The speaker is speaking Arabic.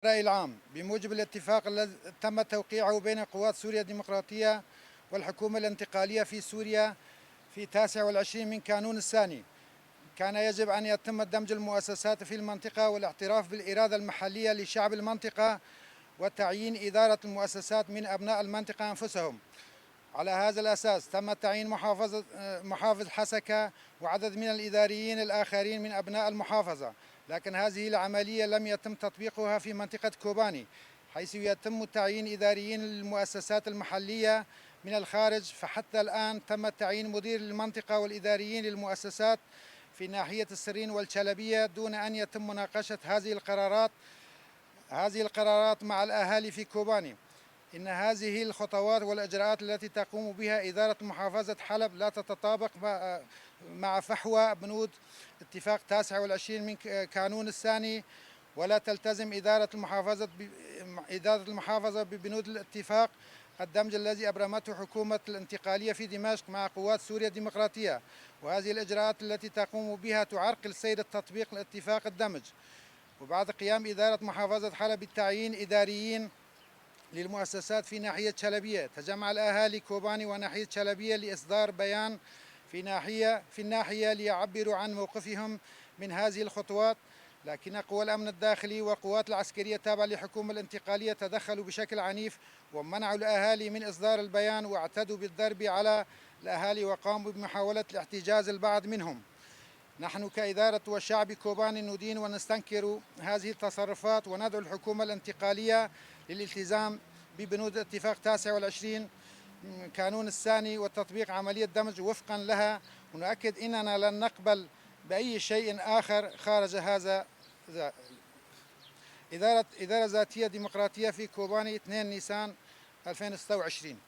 الرأي العام بموجب الاتفاق الذي تم توقيعه بين قوات سوريا الديمقراطية والحكومة الانتقالية في سوريا في 29 من كانون الثاني، كان يجب أن يتم دمج المؤسسات في المنطقة والاعتراف بالإرادة المحلية لشعب المنطقة وتعيين إدارة المؤسسات من أبناء المنطقة أنفسهم. على هذا الأساس تم تعيين محافظ حسكة وعدد من الإداريين الآخرين من أبناء المحافظة، لكن هذه العملية لم يتم تطبيقها في منطقة كوباني، حيث يتم تعيين إداريين للمؤسسات المحلية من الخارج. فحتى الآن تم تعيين مدير للمنطقة والإداريين للمؤسسات في ناحية السرين والشلبية دون أن يتم مناقشة هذه القرارات مع الأهالي في كوباني. إن هذه الخطوات والإجراءات التي تقوم بها إدارة محافظة حلب لا تتطابق مع فحوى بنود اتفاق 29 من كانون الثاني، ولا تلتزم إدارة المحافظة ببنود الاتفاق الدمج الذي أبرمته حكومة الانتقالية في دمشق مع قوات سوريا الديمقراطية. وهذه الإجراءات التي تقوم بها تعرقل سير التطبيق لاتفاق الدمج. وبعد قيام إدارة محافظة حلب بتعيين إداريين للمؤسسات في ناحية شلبية، تجمع الأهالي كوباني وناحية شلبية لإصدار بيان في الناحية ليعبروا عن موقفهم من هذه الخطوات، لكن قوى الأمن الداخلي والقوات العسكرية التابعة للحكومة الانتقالية تدخلوا بشكل عنيف ومنعوا الأهالي من إصدار البيان واعتدوا بالضرب على الأهالي وقاموا بمحاولة الاحتجاز البعض منهم. نحن كإدارة وشعب كوباني ندين ونستنكر هذه التصرفات وندعو الحكومة الانتقالية للالتزام ببنود اتفاق 29 كانون الثاني وتطبيق عملية دمج وفقا لها، ونؤكد أننا لن نقبل بأي شيء آخر خارج هذا. إدارة ذاتية ديمقراطية في كوباني 2 نيسان 2026.